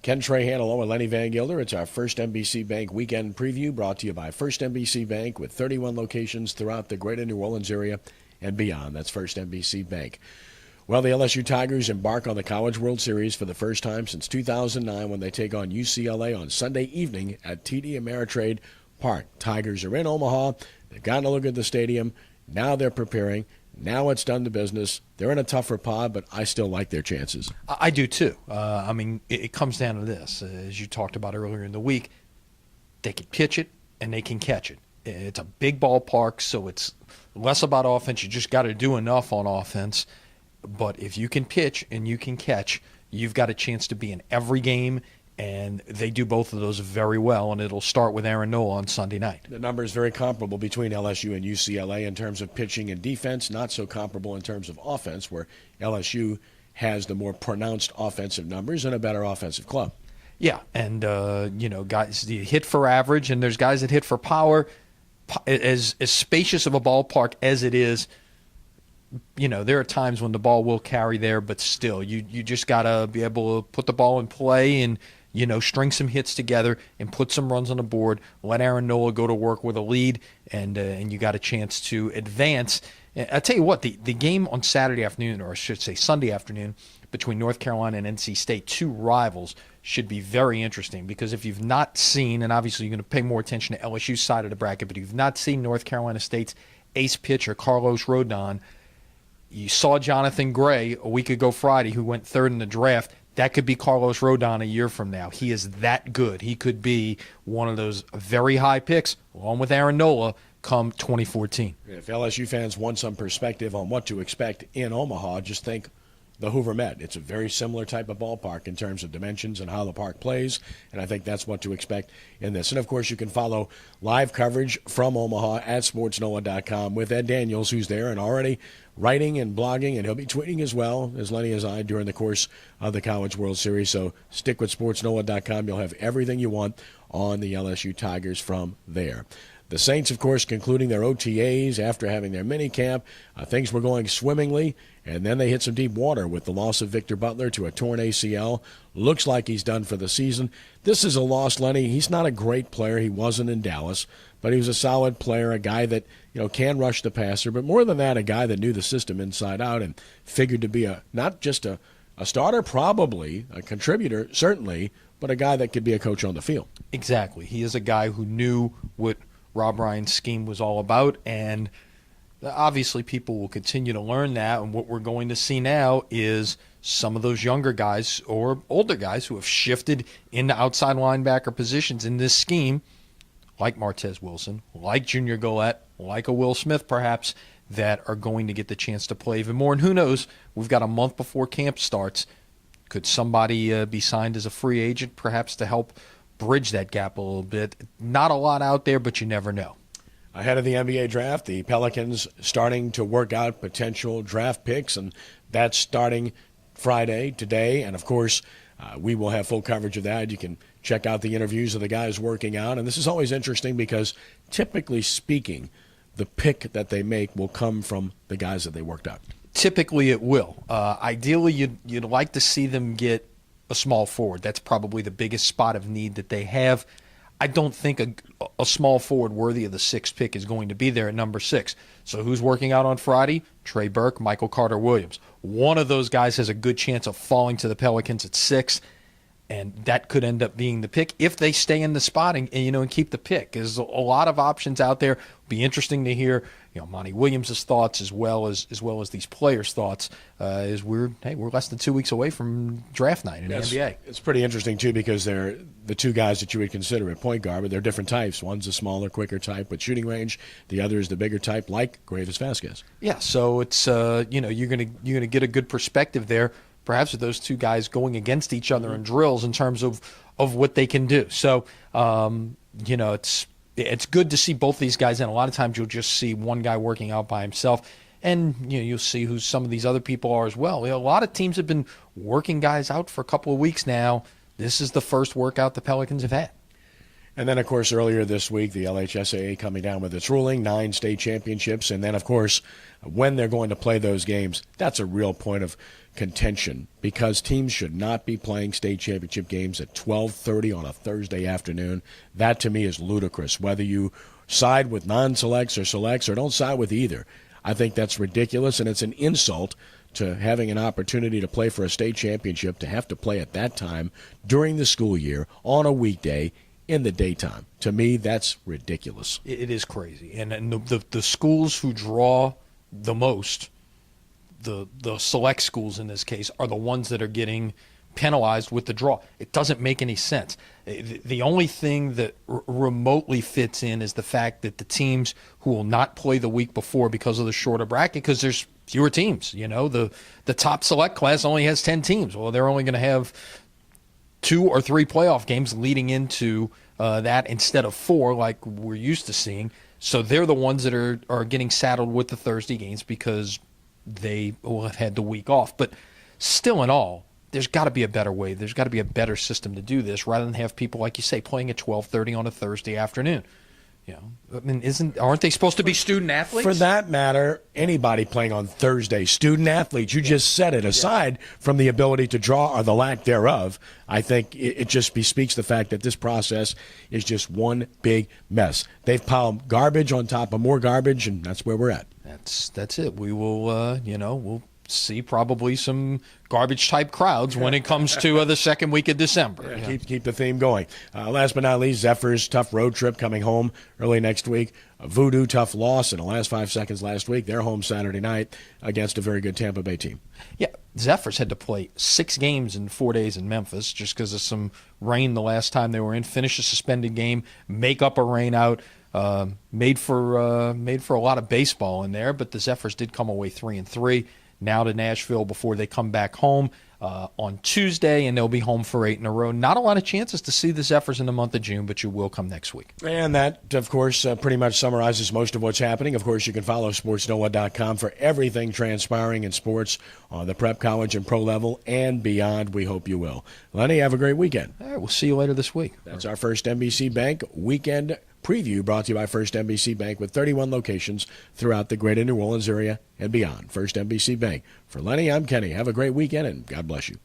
Ken Trahan along with Lenny Vangiler. It's our First NBC Bank weekend preview brought to you by First NBC Bank with 31 locations throughout the greater New Orleans area and beyond. That's First NBC Bank. Well, the LSU Tigers embark on the College World Series for the first time since 2009 when they take on UCLA on Sunday evening at TD Ameritrade Park. Tigers are in Omaha. They've gotten a look at the stadium. Now they're preparing. Now it's done to business. They're in a tougher pod, but I still like their chances. I do too. It comes down to this. As you talked about earlier in the week, they can pitch it and they can catch it. It's a big ballpark, so it's less about offense. You just got to do enough on offense. But if you can pitch and you can catch, you've got a chance to be in every game, and they do both of those very well, and it'll start with Aaron Nola on Sunday night. The number is very comparable between LSU and UCLA in terms of pitching and defense, not so comparable in terms of offense, where LSU has the more pronounced offensive numbers and a better offensive club. Yeah, and, guys hit for average, and there's guys that hit for power. As spacious of a ballpark as it is, there are times when the ball will carry there, but still, you just got to be able to put the ball in play and, string some hits together and put some runs on the board. Let Aaron Nola go to work with a lead, and you got a chance to advance. I tell you what, the game on Saturday afternoon, or I should say Sunday afternoon, between North Carolina and NC State, two rivals, should be very interesting because if you've not seen, and obviously you're going to pay more attention to LSU's side of the bracket, but if you've not seen North Carolina State's ace pitcher, Carlos Rodon, you saw Jonathan Gray a week ago Friday, who went third in the draft. That could be Carlos Rodon a year from now. He is that good. He could be one of those very high picks, along with Aaron Nola, come 2014. If LSU fans want some perspective on what to expect in Omaha, just think the Hoover Met. It's a very similar type of ballpark in terms of dimensions and how the park plays, and I think that's what to expect in this. And, of course, you can follow live coverage from Omaha at sportsnoah.com with Ed Daniels, who's there and already writing and blogging, and he'll be tweeting as well as Lenny as I during the course of the College World Series. So stick with sportsnoah.com. You'll have everything you want on the LSU Tigers from there. The Saints, of course, concluding their OTAs after having their mini camp. Things were going swimmingly, and then they hit some deep water with the loss of Victor Butler to a torn ACL. Looks like he's done for the season. This is a loss, Lenny. He's not a great player. He wasn't in Dallas, but he was a solid player, a guy that can rush the passer, but more than that, a guy that knew the system inside out and figured to be not just a starter, probably, a contributor, certainly, but a guy that could be a coach on the field. Exactly. He is a guy who knew what Rob Ryan's scheme was all about, and obviously people will continue to learn that, and what we're going to see now is some of those younger guys or older guys who have shifted into outside linebacker positions in this scheme, like Martez Wilson, like Junior Galette, like a Will Smith perhaps, that are going to get the chance to play even more. And who knows, we've got a month before camp starts. Could somebody be signed as a free agent perhaps to help bridge that gap a little bit? Not a lot out there, but you never know. Ahead of the NBA draft, the Pelicans starting to work out potential draft picks, and that's starting Friday, today. And, of course, we will have full coverage of that. You can check out the interviews of the guys working out. And this is always interesting because, typically speaking, the pick that they make will come from the guys that they worked out. Typically it will. Ideally, you'd like to see them get a small forward. That's probably the biggest spot of need that they have. I don't think a small forward worthy of the sixth pick is going to be there at number 6. So who's working out on Friday? Trey Burke, Michael Carter-Williams. One of those guys has a good chance of falling to the Pelicans at 6, and that could end up being the pick if they stay in the spot and keep the pick. There's a lot of options out there. It'll be interesting to hear Monty Williams' thoughts as well as these players' thoughts. As we're less than 2 weeks away from draft night in the NBA. It's pretty interesting too because they're the two guys that you would consider at point guard, but they're different types. One's a smaller, quicker type with shooting range. The other is the bigger type, like Gravis Vasquez. Yeah, so it's you're gonna get a good perspective there, perhaps with those two guys going against each other in drills in terms of what they can do. So it's good to see both these guys, and a lot of times you'll just see one guy working out by himself, and you'll see who some of these other people are as well. A lot of teams have been working guys out for a couple of weeks now. This is the first workout the Pelicans have had. And then, of course, earlier this week, the LHSAA coming down with its ruling, 9 state championships. And then, of course, when they're going to play those games, that's a real point of contention because teams should not be playing state championship games at 12:30 on a Thursday afternoon. That, to me, is ludicrous. Whether you side with non-selects or selects or don't side with either, I think that's ridiculous, and it's an insult to having an opportunity to play for a state championship to have to play at that time during the school year on a weekday in the daytime. To me, that's ridiculous. It is crazy. And the schools who draw the most, the select schools in this case, are the ones that are getting penalized with the draw. It doesn't make any sense. The only thing that remotely fits in is the fact that the teams who will not play the week before because of the shorter bracket, because there's fewer teams. You know, the top select class only has 10 teams. Well, they're only going to have 2 or 3 playoff games leading into that instead of 4 like we're used to seeing. So they're the ones that are getting saddled with the Thursday games because they will have had the week off. But still in all, there's got to be a better way. There's got to be a better system to do this rather than have people, like you say, playing at 12:30 on a Thursday afternoon. You know, I mean, aren't they supposed to be student athletes? For that matter, anybody playing on Thursday, student athletes, you just said it, aside from the ability to draw or the lack thereof, I think it just bespeaks the fact that this process is just one big mess. They've piled garbage on top of more garbage, and that's where we're at. That's it. We will, we'll see probably some garbage-type crowds when it comes to the second week of December. Yeah, keep the theme going. Last but not least, Zephyrs, tough road trip coming home early next week. Voodoo, tough loss in the last 5 seconds last week. They're home Saturday night against a very good Tampa Bay team. Yeah, Zephyrs had to play 6 games in 4 days in Memphis just because of some rain the last time they were in. Finish a suspended game, make up a rain out. Made for a lot of baseball in there, but the Zephyrs did come away 3-3. Now to Nashville before they come back home on Tuesday, and they'll be home for 8 in a row. Not a lot of chances to see the Zephyrs in the month of June, but you will come next week. And that, of course, pretty much summarizes most of what's happening. Of course, you can follow SportsNoah.com for everything transpiring in sports on the prep, college, and pro level and beyond. We hope you will. Lenny, have a great weekend. All right, we'll see you later this week. That's our First NBC Bank weekend preview brought to you by First NBC Bank with 31 locations throughout the greater New Orleans area and beyond. First NBC Bank. For Lenny, I'm Kenny. Have a great weekend, and God bless you.